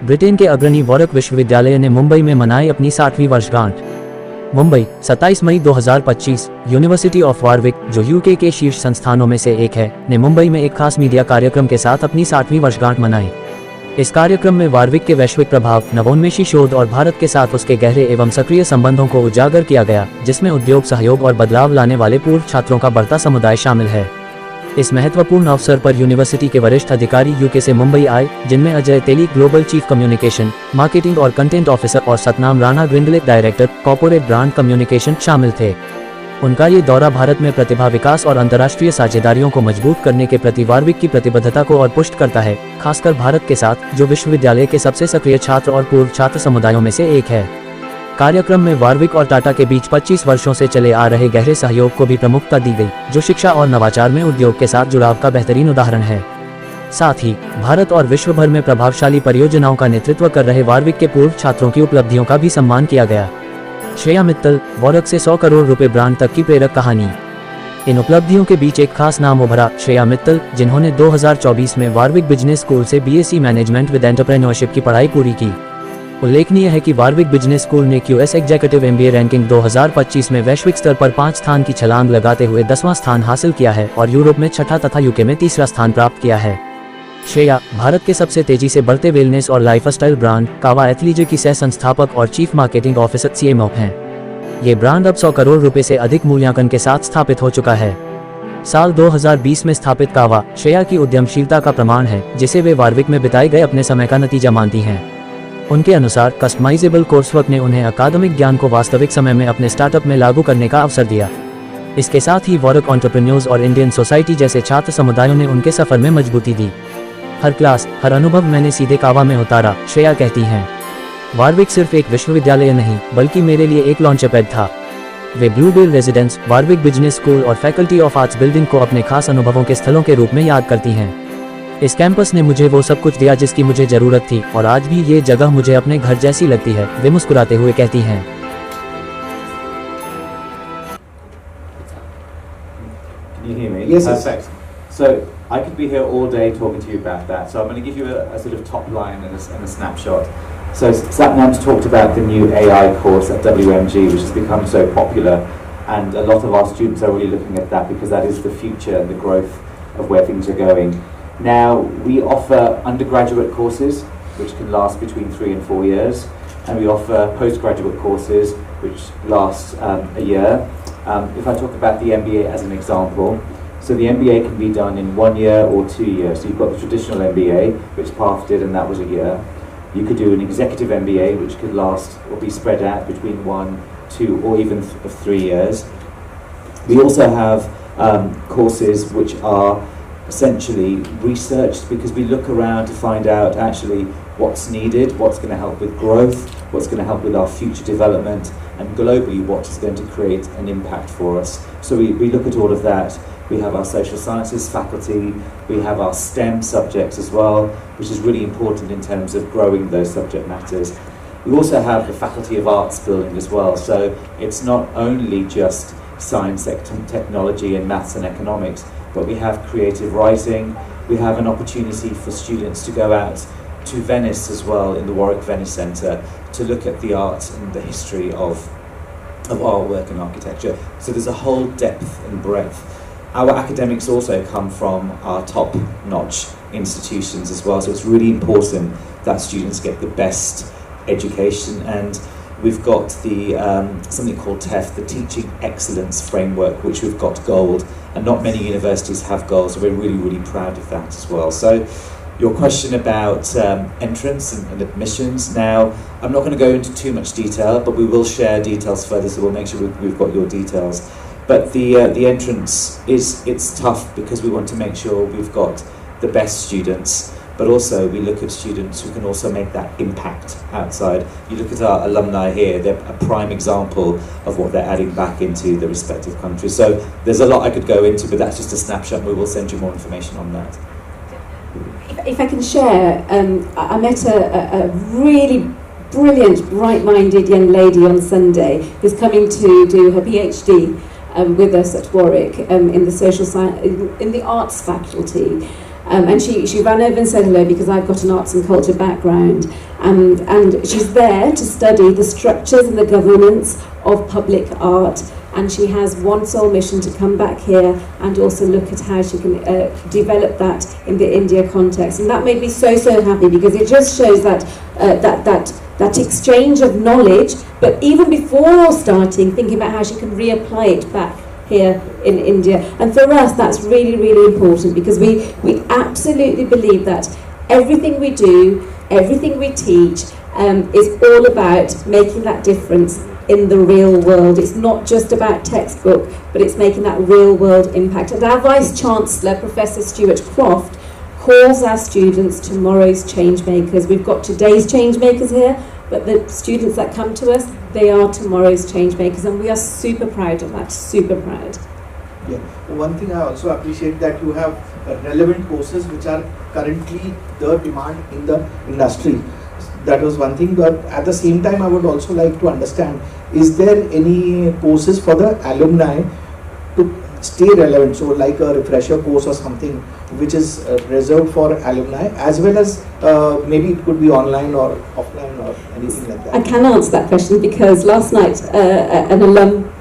Britain के अग्रणी वॉरक विश्वविद्यालय ने मुंबई में मनाई अपनी 60वीं वर्षगांठ। मुंबई 27 मई 2025। यूनिवर्सिटी ऑफ वारविक, जो यूके के शीर्ष संस्थानों में से एक है, ने मुंबई में एक खास मीडिया कार्यक्रम के साथ अपनी 60वीं वर्षगांठ मनाई। इस कार्यक्रम में वारविक के वैश्विक प्रभाव, नवोन्मेषी शोध और भारत के साथ उसके गहरे एवं सक्रिय संबंधों को उजागर किया गया, जिसमें उद्योग, सहयोग और बदलाव लाने वाले पूर्व छात्रों का बढ़ता समुदाय शामिल है। इस महत्वपूर्ण अवसर पर यूनिवर्सिटी के वरिष्ठ अधिकारी यूके से मुंबई आए, जिनमें Ajay Teli, global chief communication, marketing और कंटेंट ऑफिसर, और सतनाम राणा, ग्रिंडलेक डायरेक्टर, कॉर्पोरेट ब्रांड कम्युनिकेशन शामिल थे। उनका ये दौरा भारत में प्रतिभा विकास और अंतर्राष्ट्रीय साझेदारियों को मजबूत करने के प्रति वारविक की प्रतिबद्धता को और पुष्ट करता है, खासकर भारत के साथ, जो विश्वविद्यालय के सबसे सक्रिय छात्र और पूर्व छात्र समुदायों में से एक है। कार्यक्रम में वारविक और टाटा के बीच 25 वर्षों से चले आ रहे गहरे सहयोग को भी प्रमुखता दी गई, जो शिक्षा और नवाचार में उद्योग के साथ जुड़ाव का बेहतरीन उदाहरण है। साथ ही भारत और विश्व भर में प्रभावशाली परियोजनाओं का नेतृत्व कर रहे वारविक के पूर्व छात्रों की उपलब्धियों का भी सम्मान किया गया। श्रेया मित्तल, वॉरक से 100 करोड़ रुपए ब्रांड तक की प्रेरक कहानी। इन उपलब्धियों के बीच एक खास नाम उभरा, श्रेया मित्तल, जिन्होंने 2024 में वारविक बिजनेस स्कूल से BSc मैनेजमेंट विद एंटरप्रेन्योरशिप की पढ़ाई पूरी की। उल्लेखनीय है कि वारविक बिजनेस स्कूल ने QS एग्जीक्यूटिव MBA रैंकिंग 2025 में वैश्विक स्तर पर 5 स्थान की छलांग लगाते हुए 10वां स्थान हासिल किया है और यूरोप में 6ठा तथा यूके में 3रा स्थान प्राप्त किया है। श्रेया भारत के सबसे तेजी से बढ़ते वेलनेस और लाइफस्टाइल ब्रांड कावा एथलीजे की सह संस्थापक और चीफ मार्केटिंग ऑफिसर CMO हैं। ये ब्रांड अब 100 करोड़ रुपए से अधिक मूल्यांकन के साथ स्थापित हो चुका है। साल 2020 में स्थापित कावा श्रेया की उद्यमशीलता का प्रमाण है, जिसे वे वारविक में बिताए गए अपने समय का नतीजा मानती हैं। उनके अनुसार कस्टमाइजेबल कोर्सवर्क ने उन्हें अकादमिक ज्ञान को वास्तविक समय में अपने स्टार्टअप में लागू करने का अवसर दिया। इसके साथ ही वॉरक एंटरप्रेन्योर्स और इंडियन सोसाइटी जैसे छात्र समुदायों ने उनके सफर में मजबूती दी। हर क्लास, हर अनुभव मैंने सीधे कावा में उतारा, श्रेया कहती हैं। वारविक सिर्फ एक विश्वविद्यालय नहीं, बल्कि मेरे लिए एक लॉन्चपैड था। वे Bluebell residence, Warwick business school और फैकल्टी ऑफ आर्ट्स बिल्डिंग को अपने खास अनुभवों के स्थलों के रूप में याद करती हैं। इस कैंपस ने मुझे वो सब कुछ दिया जिसकी मुझे जरूरत थी, और आज भी ये जगह मुझे अपने घर जैसी लगती है, वे मुस्कुराते हुए कहती हैं। Can you hear me? Yes. Perfect. So I could be here all day talking to you about that. So I'm going to give you a sort of top line and a snapshot. So Satnam's talked about the new AI course at WMG, which has become so popular, and a lot of our students are really looking at that because that is the future and the growth of where things are going. Now, we offer undergraduate courses, which can last between 3 and 4 years, and we offer postgraduate courses, which last a year. If I talk about the MBA as an example, so the MBA can be done in 1 year or 2 years. So you've got the traditional MBA, which Path did, and that was a year. You could do an executive MBA, which could last or be spread out between 1, 2, or even 3 years. We also have courses which are essentially researched, because we look around to find out actually what's needed, what's going to help with growth, what's going to help with our future development, and globally what is going to create an impact for us. So we look at all of that. We have our social sciences faculty, we have our STEM subjects as well, which is really important in terms of growing those subject matters. We also have the Faculty of Arts building as well, so it's not only just science, technology and maths and economics, but we have creative writing. We have an opportunity for students to go out to Venice as well, in the Warwick Venice Centre, to look at the art and the history of artwork and architecture. So there's a whole depth and breadth. Our academics also come from our top-notch institutions as well, so it's really important that students get the best education. And we've got the something called TEF, the Teaching Excellence Framework, which we've got gold, and not many universities have gold, so we're really, really proud of that as well. So your question about entrance and admissions, now I'm not going to go into too much detail, but we will share details further, so we'll make sure we've got your details. But the entrance it's tough, because we want to make sure we've got the best students, but also we look at students who can also make that impact outside. You look at our alumni here, they're a prime example of what they're adding back into the respective countries. So there's a lot I could go into, but that's just a snapshot. We will send you more information on that. If I can share, I met a really brilliant, bright-minded young lady on Sunday who's coming to do her PhD with us at Warwick in the social science, in the arts faculty. and she ran over and said hello because I've got an arts and culture background, and she's there to study the structures and the governance of public art, and she has one sole mission to come back here and also look at how she can develop that in the India context. And that made me so happy, because it just shows that that exchange of knowledge, but even before starting, thinking about how she can reapply it back here in India. And for us, that's really important, because we absolutely believe that everything we do, everything we teach, is all about making that difference in the real world. It's not just about textbook, but it's making that real world impact. And our Vice Chancellor, Professor Stuart Croft, calls our students tomorrow's change makers. We've got today's change makers here, but the students that come to us, they are tomorrow's change makers, and we are super proud of that, super proud. Yeah, one thing I also appreciate that you have relevant courses which are currently the demand in the industry. That was one thing, but at the same time I would also like to understand, is there any courses for the alumni to stay relevant, so like a refresher course or something which is reserved for alumni, as well as maybe it could be online or offline or anything like that? I can answer that question, because last night an alum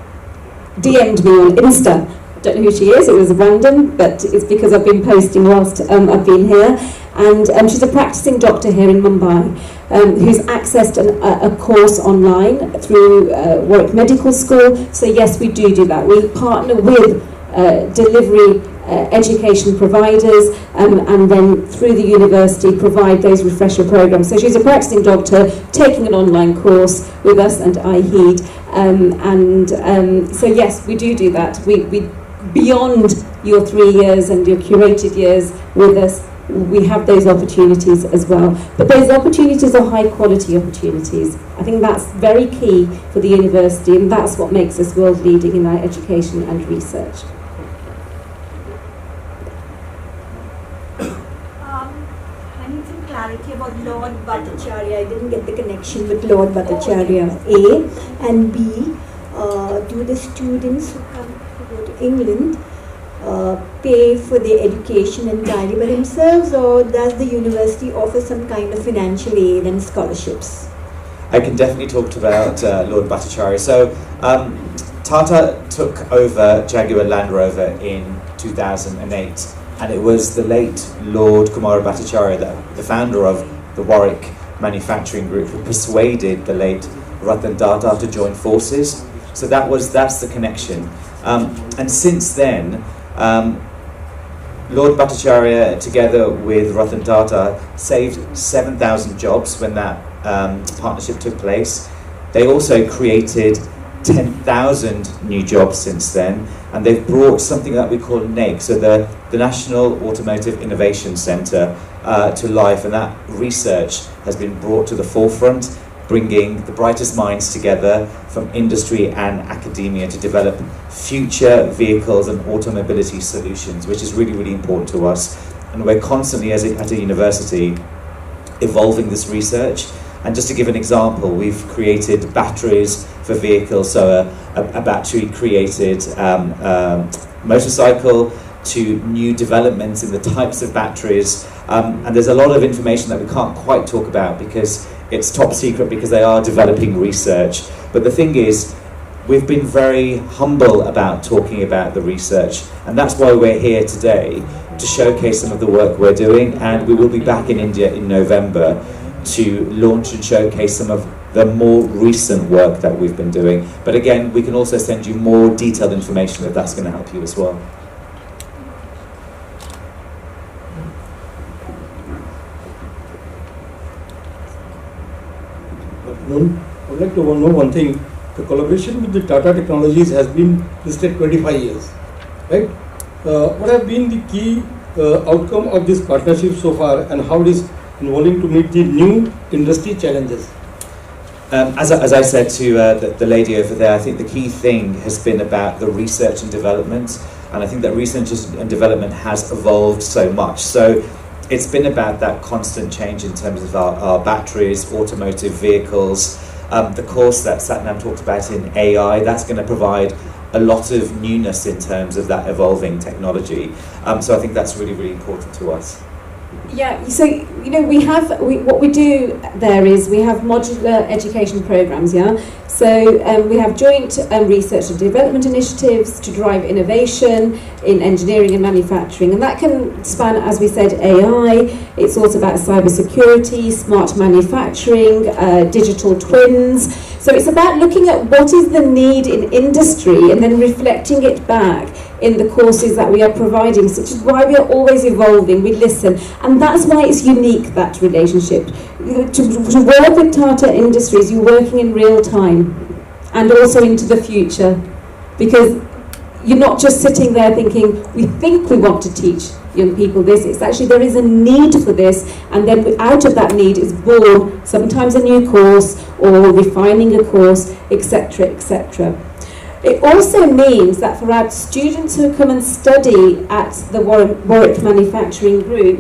DM'd me on Insta. I don't know who she is, it was random, but it's because I've been posting whilst I've been here. And she's a practicing doctor here in Mumbai, who's accessed a course online through Warwick Medical School. So yes, we do that. We partner with delivery education providers, and then through the university provide those refresher programs. So she's a practicing doctor taking an online course with us and IHEED. So yes, we do that. We beyond your 3 years and your curated years with us, we have those opportunities as well. But those opportunities are high quality opportunities. I think that's very key for the university, and that's what makes us world leading in our education and research. I need some clarity about Lord Bhattacharya. I didn't get the connection with Lord Bhattacharya. A, and B, do the students who go to England pay for their education entirely by themselves, or does the university offer some kind of financial aid and scholarships? I can definitely talk about Lord Bhattacharya. So Tata took over Jaguar Land Rover in 2008, and it was the late Lord Kumara Bhattacharya, the founder of the Warwick manufacturing group, who persuaded the late Ratan Tata to join forces. So that's the connection. And since then, Lord Bhattacharya, together with Ratan Tata, saved 7,000 jobs when that partnership took place. They also created 10,000 new jobs since then, and they've brought something that we call NAIC, so the National Automotive Innovation Centre, to life, and that research has been brought to the forefront, bringing the brightest minds together from industry and academia to develop future vehicles and automobility solutions, which is really important to us. And we're constantly, at a university, evolving this research. And just to give an example, we've created batteries for vehicles, so a battery created motorcycle, to new developments in the types of batteries. And there's a lot of information that we can't quite talk about because it's top secret, because they are developing research. But the thing is, we've been very humble about talking about the research, and that's why we're here today, to showcase some of the work we're doing. And we will be back in India in November to launch and showcase some of the more recent work that we've been doing. But again, we can also send you more detailed information if that's going to help you as well. I would like to know one thing. The collaboration with the Tata Technologies has been listed 25 years, right? What have been the key outcome of this partnership so far, and how it is involving to meet the new industry challenges? As I said to the lady over there, I think the key thing has been about the research and development, and I think that research and development has evolved so much. So it's been about that constant change in terms of our batteries, automotive vehicles. The course that Satnam talked about in AI, that's going to provide a lot of newness in terms of that evolving technology. So I think that's really, really important to us. Yeah, so what we do there is we have modular education programs, yeah. So we have joint research and development initiatives to drive innovation in engineering and manufacturing, and that can span, as we said, AI. It's also about cybersecurity, smart manufacturing, digital twins. So it's about looking at what is the need in industry and then reflecting it back in the courses that we are providing, which is why we are always evolving, we listen, and that's why it's unique, that relationship. To work with Tata Industries, you're working in real time and also into the future, because you're not just sitting there thinking, we think we want to teach young people this, it's actually there is a need for this, and then out of that need is born sometimes a new course or refining a course, etc., etc. It also means that for our students who come and study at the Warwick Manufacturing Group,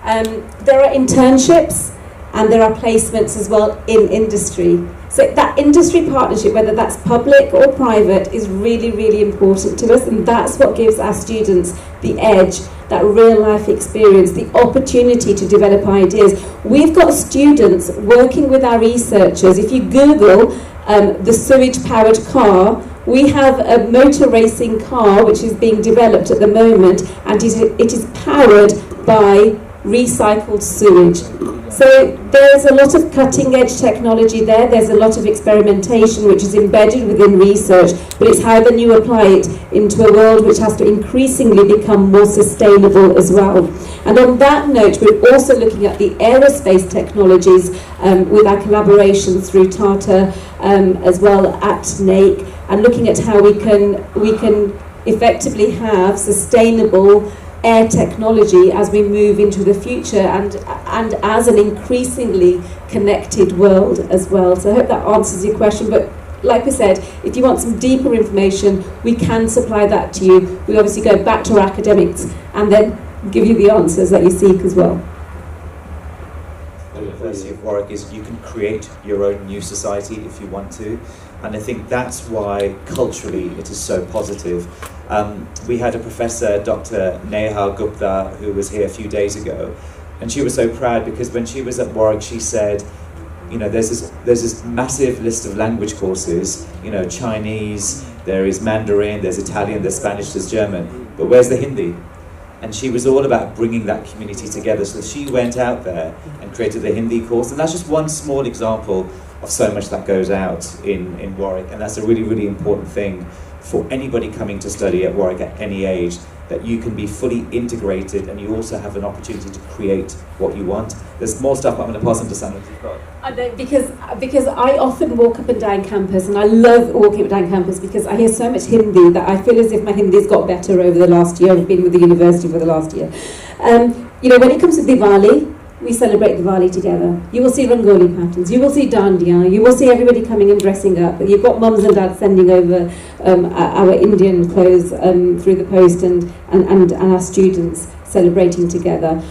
there are internships and there are placements as well in industry. So that industry partnership, whether that's public or private, is really, really important to us, and that's what gives our students the edge, that real life experience, the opportunity to develop ideas. We've got students working with our researchers. If you Google the sewage powered car, we have a motor racing car which is being developed at the moment, and it is powered by recycled sewage. So there's a lot of cutting edge technology there, there's a lot of experimentation which is embedded within research, but it's how then you apply it into a world which has to increasingly become more sustainable as well. And on that note, we're also looking at the aerospace technologies with our collaborations through Tata as well at NAIC, and looking at how we can effectively have sustainable air technology as we move into the future and as an increasingly connected world as well. So I hope that answers your question, but like we said, if you want some deeper information, we can supply that to you. We obviously go back to our academics and then give you the answers that you seek as well. The University of Warwick is you can create your own new society if you want to, and I think that's why culturally it is so positive. We had a professor, Dr. Neha Gupta, who was here a few days ago, and she was so proud because when she was at Warwick, she said, you know, there's this massive list of language courses, you know, Chinese, there is Mandarin, there's Italian, there's Spanish, there's German, but where's the Hindi? And she was all about bringing that community together. So she went out there and created the Hindi course, and that's just one small example of so much that goes out in Warwick, and that's a really, really important thing for anybody coming to study at Warwick at any age, that you can be fully integrated and you also have an opportunity to create what you want. There's more stuff, I'm going to pass on to Sam if you've got. Because I often walk up and down campus, and I love walking up and down campus because I hear so much Hindi that I feel as if my Hindi's got better over the last year. I've been with the university for the last year. You know, when it comes to Diwali, we celebrate Diwali together. You will see Rangoli patterns, you will see Dandiya, you will see everybody coming and dressing up. You've got mums and dads sending over our Indian clothes through the post, and our students celebrating together.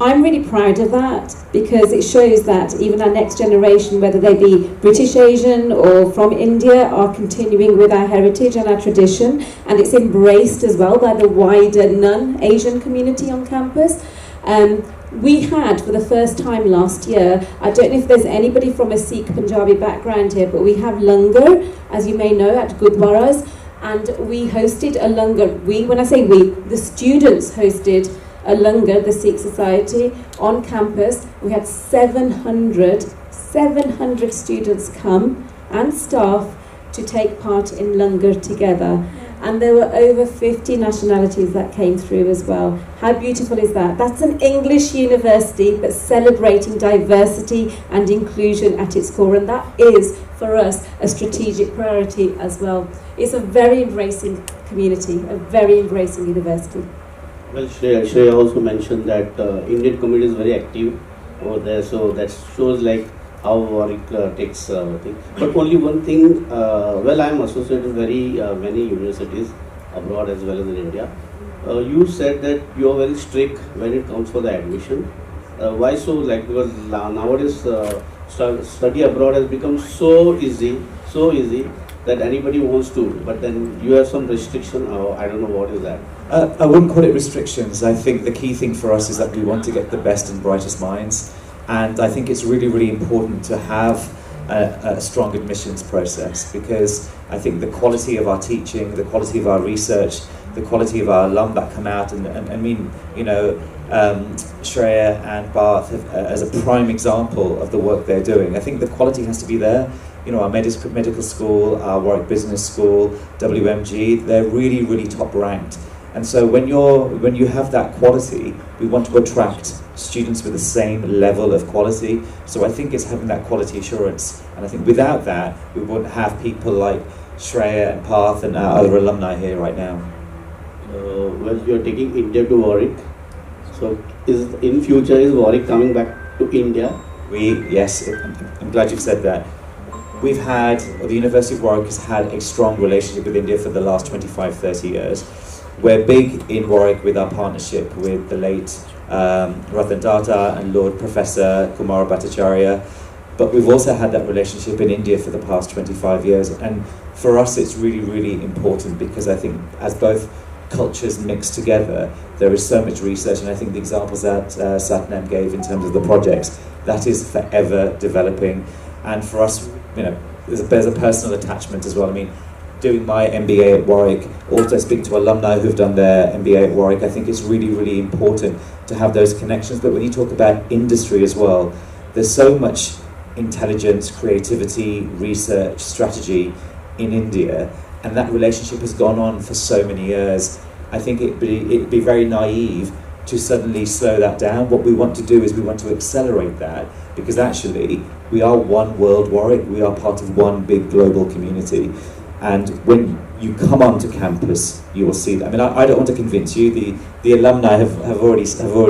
I'm really proud of that because it shows that even our next generation, whether they be British Asian or from India, are continuing with our heritage and our tradition, and it's embraced as well by the wider non-Asian community on campus. We had, for the first time last year, I don't know if there's anybody from a Sikh Punjabi background here, but we have langar, as you may know, at Gurdwaras, and we hosted a langar. When I say we, the students hosted a langar, the Sikh Society, on campus. We had 700 students come and staff to take part in langar together. And there were over 50 nationalities that came through as well. How beautiful is that? That's an English university, but celebrating diversity and inclusion at its core, and that is, for us, a strategic priority as well. It's a very embracing community, a very embracing university. Well, Shreya also mentioned that Indian community is very active over there, so that shows like how Warwick takes thing. But only one thing, well, I am associated with many universities abroad as well as in India. You said that you are very strict when it comes for the admission. Why so? Like, because nowadays study abroad has become so easy, that anybody wants to, but then you have some restriction, or I don't know what is that. I wouldn't call it restrictions. I think the key thing for us is that we want to get the best and brightest minds, and I think it's really, really important to have a strong admissions process, because I think the quality of our teaching, the quality of our research, the quality of our alum that come out, and I mean, you know, Shreya and Barth as a prime example of the work they're doing. I think the quality has to be there. You know, our medical school, our Warwick Business School, WMG, they're really, really top ranked. And so when you have that quality, we want to attract students with the same level of quality. So I think it's having that quality assurance. And I think without that, we wouldn't have people like Shreya and Parth and our other alumni here right now. Well, you're taking India to Warwick. So in future, is Warwick coming back to India? Yes, I'm glad you've said that. The University of Warwick has had a strong relationship with India for the last 25, 30 years. We're big in Warwick with our partnership with the late Ratan Tata and Lord Professor Kumar Bhattacharya, but we've also had that relationship in India for the past 25 years, and for us it's really, really important, because I think as both cultures mix together, there is so much research, and I think the examples that Satnam gave in terms of the projects, that is forever developing. And for us, you know, there's a personal attachment as well. I mean, doing my MBA at Warwick, also speaking to alumni who've done their MBA at Warwick, I think it's really, really important to have those connections. But when you talk about industry as well, there's so much intelligence, creativity, research, strategy in India, and that relationship has gone on for so many years. I think it'd be very naive to suddenly slow that down. What we want to do is we want to accelerate that, because actually we are one world Warwick, we are part of one big global community. And when you come onto campus, you will see that. I mean, I don't want to convince you, the alumni have already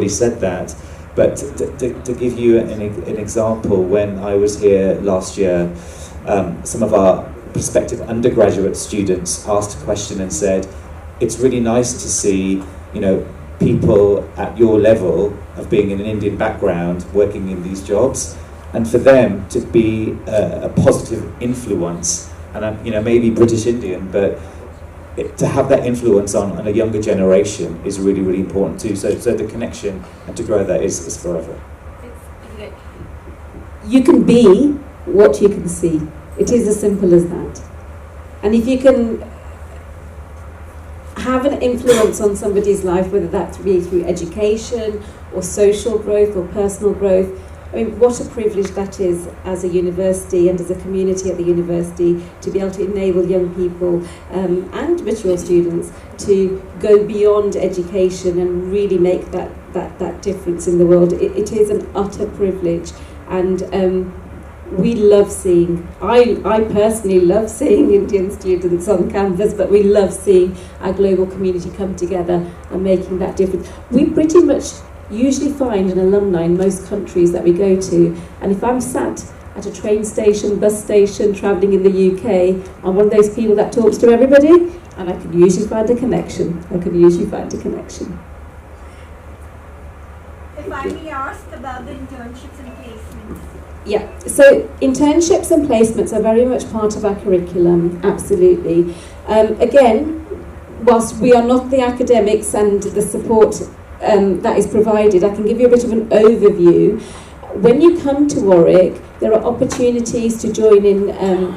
said that, but to give you an example, when I was here last year, some of our prospective undergraduate students asked a question and said, it's really nice to see, you know, people at your level of being in an Indian background working in these jobs, and for them to be a positive influence, and I'm, you know, maybe British Indian, but to have that influence on a younger generation is really, really important too. So the connection and to grow that is forever. You can be what you can see. It is as simple as that. And if you can have an influence on somebody's life, whether that be through education or social growth or personal growth, I mean, what a privilege that is as a university and as a community at the university to be able to enable young people and mature students to go beyond education and really make that difference in the world. It is an utter privilege, and we love seeing, I personally love seeing Indian students on campus, but we love seeing our global community come together and making that difference. We pretty much usually find an alumni in most countries that we go to, and if I'm sat at a train station, bus station, travelling in the UK, I'm one of those people that talks to everybody, and I can usually find a connection. If I may ask about the internships and placements. Yeah, so internships and placements are very much part of our curriculum, absolutely. Again, whilst we are not the academics and the support that is provided, I can give you a bit of an overview. When you come to Warwick, there are opportunities to join in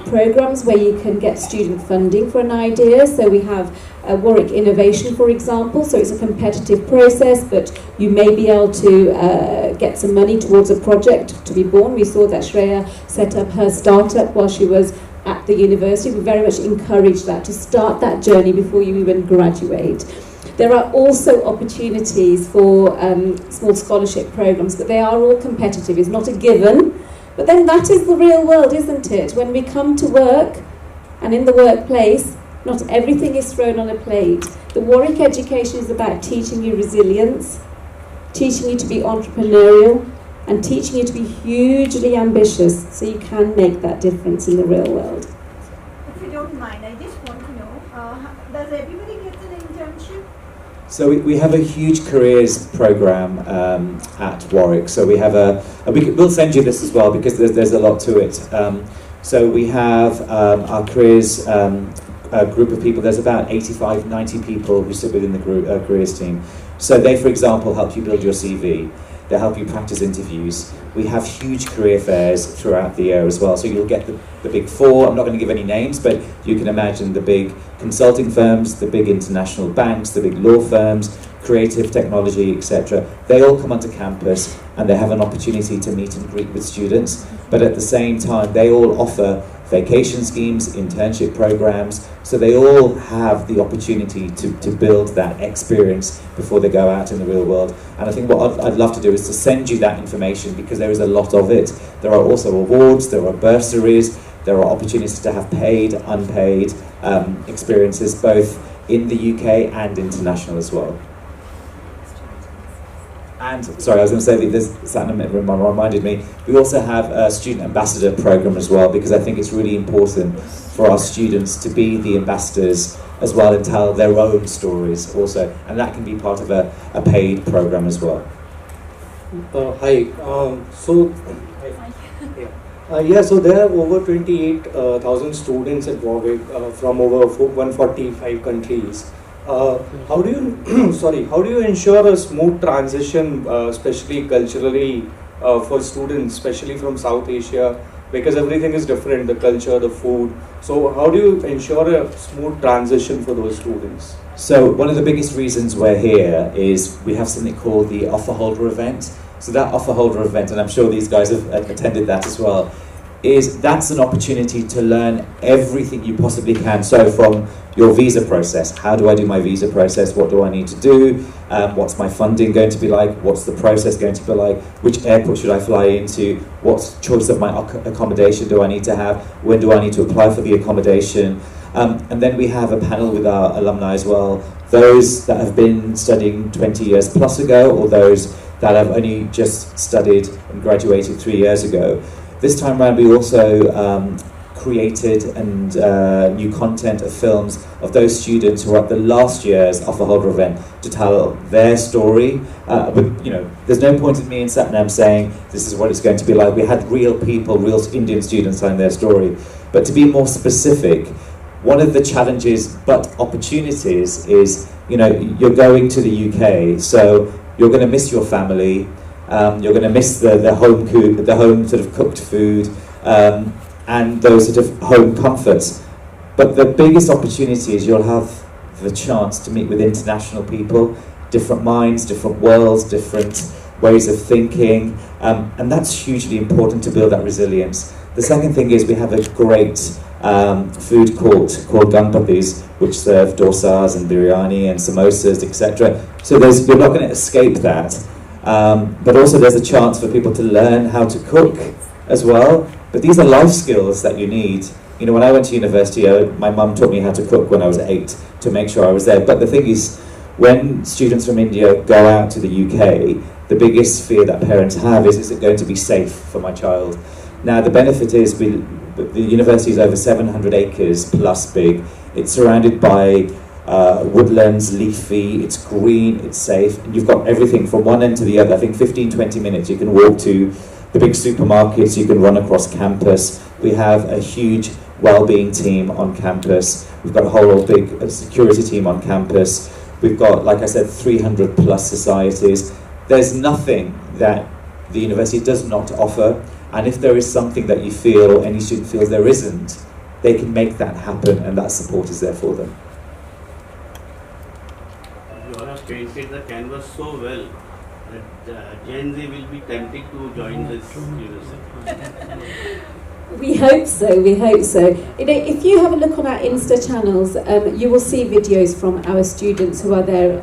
programs where you can get student funding for an idea. So we have Warwick Innovation, for example. So it's a competitive process, but you may be able to get some money towards a project to be born. We saw that Shreya set up her startup while she was at the university. We very much encourage that, to start that journey before you even graduate. There are also opportunities for small scholarship programs, but they are all competitive. It's not a given. But then that is the real world, isn't it? When we come to work, and in the workplace, not everything is thrown on a plate. The Warwick education is about teaching you resilience, teaching you to be entrepreneurial, and teaching you to be hugely ambitious so you can make that difference in the real world. If you don't mind, I just want to know, does everybody get an internship? So we have a huge careers program at Warwick. So we have we'll send you this as well, because there's a lot to it. So we have our careers group of people. There's about 85, 90 people who sit within the careers team. So they, for example, help you build your CV. They help you practice interviews. We have huge career fairs throughout the year as well. So you'll get the big four. I'm not going to give any names, but you can imagine the big consulting firms, the big international banks, the big law firms, creative technology, etc. They all come onto campus and they have an opportunity to meet and greet with students. But at the same time, they all offer vacation schemes, internship programs, so they all have the opportunity to build that experience before they go out in the real world. And I think what I'd love to do is to send you that information, because there is a lot of it. There are also awards, there are bursaries, there are opportunities to have paid, unpaid experiences, both in the UK and international as well. And, sorry, I was going to say that this Satnam reminded me, we also have a student ambassador program as well, because I think it's really important for our students to be the ambassadors as well and tell their own stories also, and that can be part of a paid program as well. Hi. So there are over 28,000 students at Warwick from over 145 countries. How do you ensure a smooth transition, especially culturally, for students, especially from South Asia, because everything is different, the culture, the food. So how do you ensure a smooth transition for those students? So one of the biggest reasons we're here is we have something called the offer holder event. So that offer holder event, and I'm sure these guys have attended that as well, that's an opportunity to learn everything you possibly can. So from your visa process, how do I do my visa process? What do I need to do? What's my funding going to be like? What's the process going to be like? Which airport should I fly into? What choice of my accommodation do I need to have? When do I need to apply for the accommodation? And then we have a panel with our alumni as well, those that have been studying 20 years plus ago, or those that have only just studied and graduated 3 years ago. This time around, we also created and new content of films of those students who are at the last year's offer holder event to tell their story. But there's no point in me and Satnam saying this is what it's going to be like. We had real people, real Indian students telling their story. But to be more specific, one of the challenges but opportunities is, you're going to the UK, so you're going to miss your family. You're going to miss the home sort of cooked food, and those sort of home comforts. But the biggest opportunity is you'll have the chance to meet with international people, different minds, different worlds, different ways of thinking, and that's hugely important to build that resilience. The second thing is we have a great food court called Ganpatis, which serve dosas and biryani and samosas, etc. So you're not going to escape that. But also there's a chance for people to learn how to cook as well. But these are life skills that you need. When I went to university, my mum taught me how to cook when I was 8 to make sure I was there. But the thing is, when students from India go out to the UK, the biggest fear that parents have is it going to be safe for my child? Now the benefit is the university is over 700 acres plus big. It's surrounded by woodlands, leafy, it's green, it's safe, and you've got everything from one end to the other. I think 15-20 minutes you can walk to the big supermarkets, you can run across campus. We have a huge well-being team on campus. We've got a whole big security team on campus. We've got, like I said, 300 plus societies. There's nothing that the university does not offer, and if there is something that you feel, or any student feels there isn't, they can make that happen, and that support is there for them. You have painted the canvas so well that Gen Z will be tempted to join this university. We hope so, we hope so. If you have a look on our Insta channels, you will see videos from our students who are there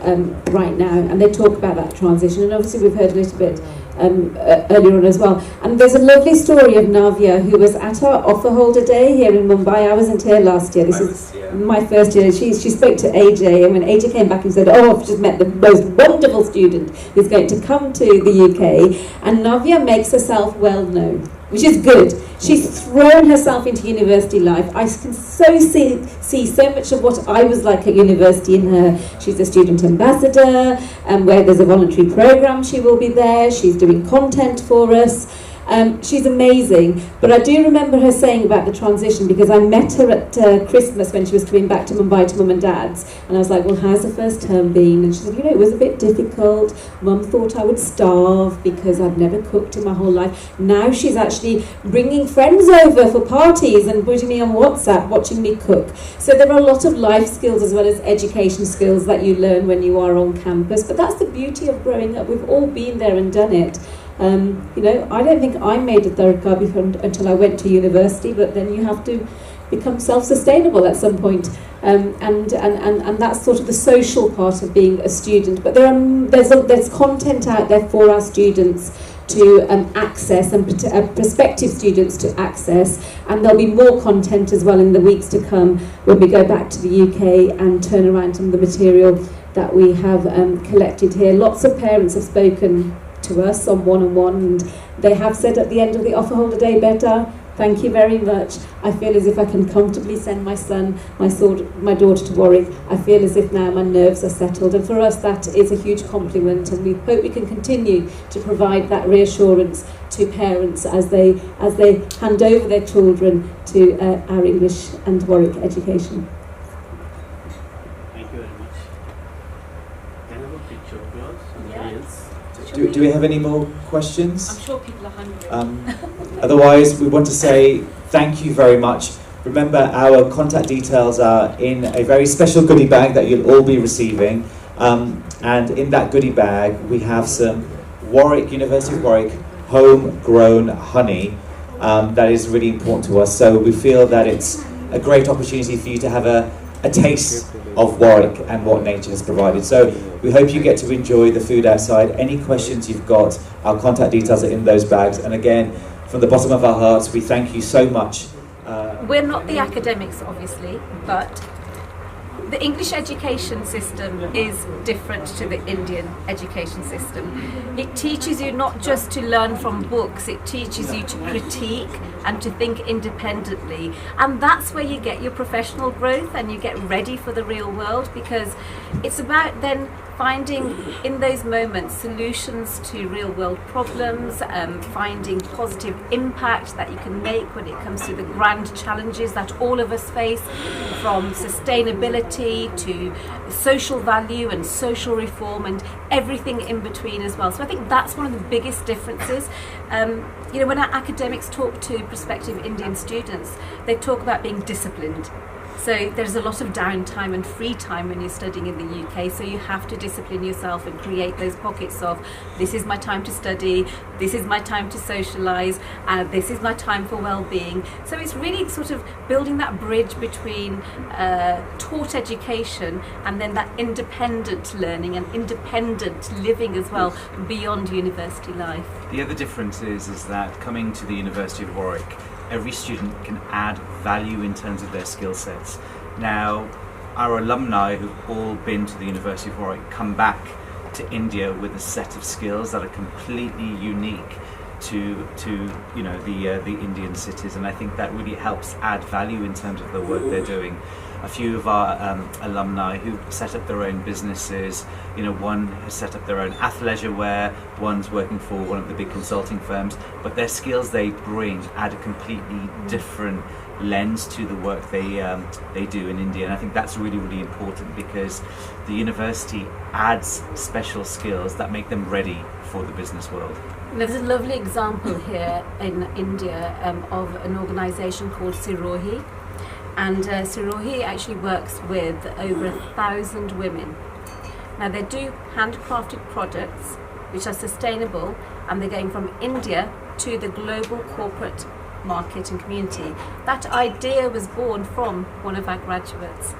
right now, and they talk about that transition, and obviously we've heard a little bit earlier on as well. And there's a lovely story of Navya, who was at our offer holder day here in Mumbai. I wasn't here last year, this is my first year. She spoke to AJ, and when AJ came back and said, I've just met the most wonderful student who's going to come to the UK, and Navya makes herself well known, which is good. She's thrown herself into university life. I can see so much of what I was like at university in her. She's a student ambassador, and where there's a voluntary program, she will be there. She's doing content for us. She's amazing, but I do remember her saying about the transition, because I met her at Christmas when she was coming back to Mumbai to Mum and Dad's, and I was like, well, how's the first term been? And she said, it was a bit difficult. Mum thought I would starve because I've never cooked in my whole life. Now she's actually bringing friends over for parties and putting me on WhatsApp, watching me cook. So there are a lot of life skills as well as education skills that you learn when you are on campus, but that's the beauty of growing up. We've all been there and done it. I don't think I made a Darka until I went to university, but then you have to become self-sustainable at some point. And that's sort of the social part of being a student. But there's content out there for our students to access, and prospective students to access, and there'll be more content as well in the weeks to come when we go back to the UK and turn around some of the material that we have collected here. Lots of parents have spoken to us on one-on-one, and they have said at the end of the offer holder day, Beta, thank you very much. I feel as if I can comfortably send my son, my daughter to Warwick. I feel as if now my nerves are settled, and for us that is a huge compliment, and we hope we can continue to provide that reassurance to parents as they hand over their children to our English and Warwick education. Thank you very much. Can I have a picture of yours? Yes. Do we have any more questions? I'm sure people are hungry. Otherwise, we want to say thank you very much. Remember, our contact details are in a very special goodie bag that you'll all be receiving. And in that goodie bag, we have some Warwick, University of Warwick, homegrown honey that is really important to us. So we feel that it's a great opportunity for you to have a taste of Warwick and what nature has provided. So we hope you get to enjoy the food outside. Any questions you've got, our contact details are in those bags. And again, from the bottom of our hearts, we thank you so much. We're not the academics, obviously, but the English education system is different to the Indian education system. It teaches you not just to learn from books, it teaches you to critique and to think independently. And that's where you get your professional growth and you get ready for the real world, because it's about then finding in those moments solutions to real world problems, finding positive impact that you can make when it comes to the grand challenges that all of us face, from sustainability to social value and social reform and everything in between as well. So I think that's one of the biggest differences. When our academics talk to prospective Indian students, they talk about being disciplined. So there's a lot of downtime and free time when you're studying in the UK, so you have to discipline yourself and create those pockets of, this is my time to study, this is my time to socialise, and this is my time for well-being. So it's really sort of building that bridge between taught education and then that independent learning and independent living as well beyond university life. The other difference is that coming to the University of Warwick, every student can add value in terms of their skill sets. Now, our alumni who've all been to the University of Warwick come back to India with a set of skills that are completely unique to the Indian cities, and I think that really helps add value in terms of the work they're doing. A few of our alumni who've set up their own businesses, one has set up their own athleisure wear, one's working for one of the big consulting firms, but their skills they bring add a completely different lens to the work they do in India, and I think that's really, really important, because the university adds special skills that make them ready for the business world. There's a lovely example here in India of an organisation called Sirohi. And Sirohi actually works with over 1,000 women. Now they do handcrafted products which are sustainable, and they're going from India to the global corporate market and community. That idea was born from one of our graduates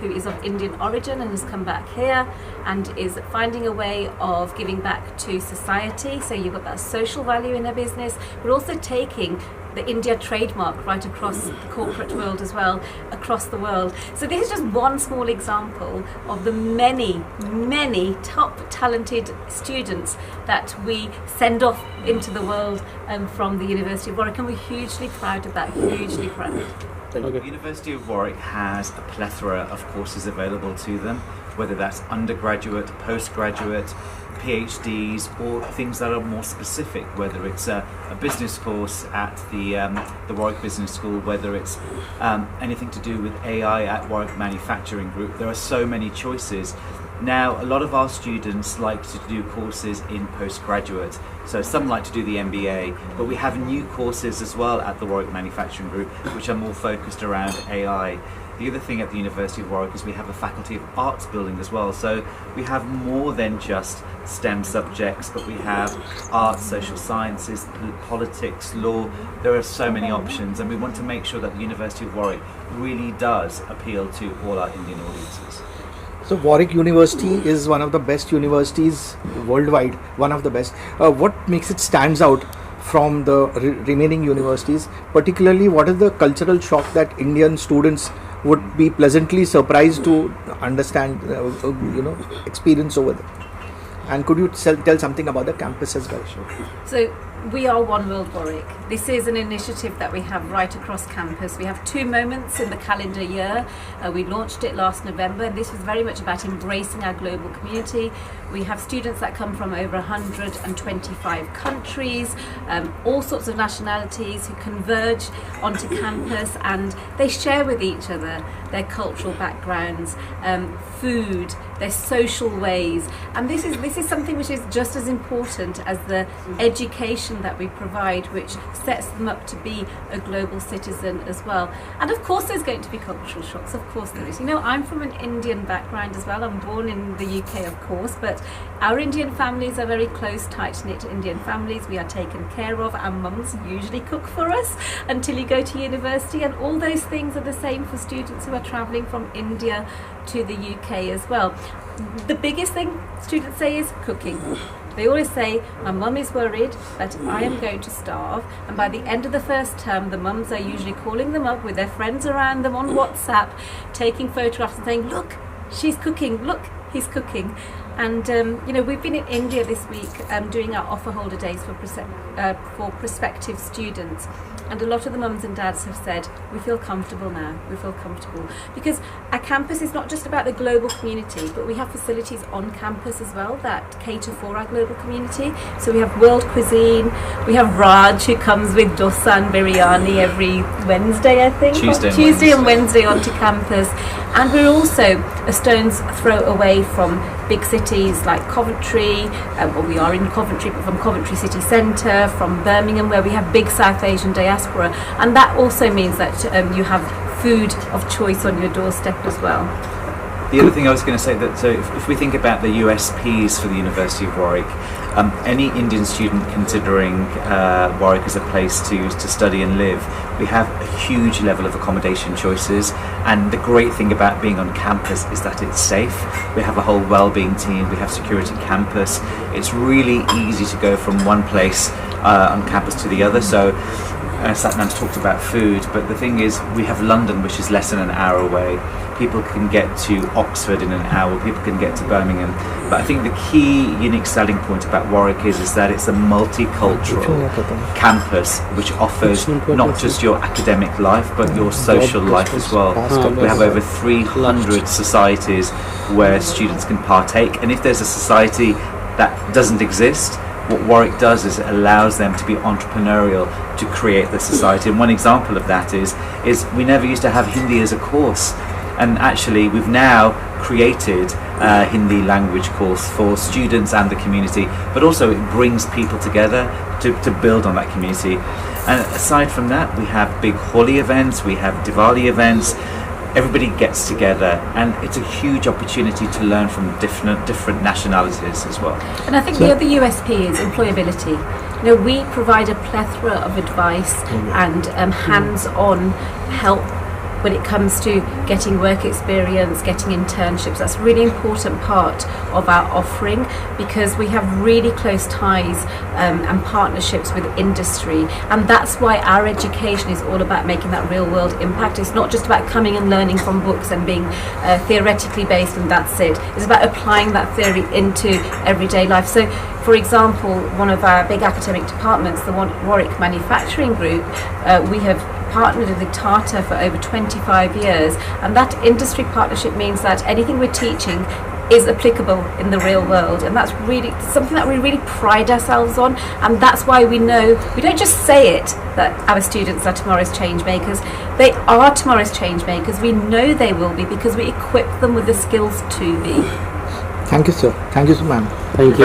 who is of Indian origin and has come back here and is finding a way of giving back to society. So you've got that social value in their business, but also taking the India trademark right across the corporate world as well, across the world. So this is just one small example of the many, many top talented students that we send off into the world from the University of Warwick, and we're hugely proud of that, hugely proud. The University of Warwick has a plethora of courses available to them, whether that's undergraduate, postgraduate, PhDs or things that are more specific, whether it's a business course at the Warwick Business School, whether it's anything to do with AI at Warwick Manufacturing Group. There are so many choices. Now, a lot of our students like to do courses in postgraduate, so some like to do the MBA, but we have new courses as well at the Warwick Manufacturing Group which are more focused around AI. The other thing at the University of Warwick is we have a Faculty of Arts building as well, so we have more than just STEM subjects, but we have arts, social sciences, politics, law. There are so many options, and we want to make sure that the University of Warwick really does appeal to all our Indian audiences. So Warwick University is one of the best universities worldwide, one of the best. What makes it stands out from the remaining universities? Particularly, what is the cultural shock that Indian students would be pleasantly surprised to understand, experience over there? And could you tell something about the campus as well? So we are One World Warwick. This is an initiative that we have right across campus. We have 2 moments in the calendar year. We launched it last November, and this was very much about embracing our global community. We have students that come from over 125 countries, all sorts of nationalities who converge onto campus, and they share with each other their cultural backgrounds, food, their social ways, and this is something which is just as important as the education that we provide, which sets them up to be a global citizen as well. And of course there's going to be cultural shocks, of course there is. I'm from an Indian background as well. I'm born in the UK, of course, but our Indian families are very close, tight-knit Indian families. We are taken care of. Our mums usually cook for us until you go to university, and all those things are the same for students who are travelling from India to the UK as well. The biggest thing students say is cooking. They always say, my mum is worried that I am going to starve, and by the end of the first term the mums are usually calling them up with their friends around them on WhatsApp, taking photographs and saying, look, she's cooking, look, he's cooking. And we've been in India this week doing our offer holder days for prospective students, and a lot of the mums and dads have said, we feel comfortable now, we feel comfortable, because our campus is not just about the global community, but we have facilities on campus as well that cater for our global community. So we have world cuisine, we have Raj who comes with dosa and biryani every Wednesday, I think, Tuesday and Wednesday onto campus, and we're also a stone's throw away from big cities like Coventry, we are in Coventry, but from Coventry City Centre, from Birmingham, where we have big South Asian diaspora, and that also means that you have food of choice on your doorstep as well. The other thing I was going to say, that so if we think about the USPs for the University of Warwick, any Indian student considering Warwick as a place to study and live, we have a huge level of accommodation choices, and the great thing about being on campus is that it's safe. We have a whole wellbeing team, we have security campus. It's really easy to go from one place on campus to the other. So Satnam's talked about food, but the thing is, we have London, which is less than an hour away. People can get to Oxford in an hour, people can get to Birmingham. But I think the key unique selling point about Warwick is that it's a multicultural campus which offers not just your academic life, but your social life as well. We have over 300 societies where students can partake, and if there's a society that doesn't exist, what Warwick does is it allows them to be entrepreneurial to create the society. And one example of that is we never used to have Hindi as a course, and actually we've now created a Hindi language course for students and the community, but also it brings people together to build on that community. And aside from that, we have big Holi events, we have Diwali events. Everybody gets together, and it's a huge opportunity to learn from different nationalities as well. And I think the other USP is employability. We provide a plethora of advice and hands-on help when it comes to getting work experience, getting internships. That's a really important part of our offering, because we have really close ties and partnerships with industry, and that's why our education is all about making that real world impact. It's not just about coming and learning from books and being theoretically based and that's it. It's about applying that theory into everyday life. So for example, one of our big academic departments, the Warwick Manufacturing Group, we have partnered with Tata for over 25 years, and that industry partnership means that anything we're teaching is applicable in the real world, and that's really something that we really pride ourselves on. And that's why we know we don't just say it that our students are tomorrow's change makers. They are tomorrow's change makers. We know they will be because we equip them with the skills to be. Thank you, sir. Thank you, ma'am. Thank you.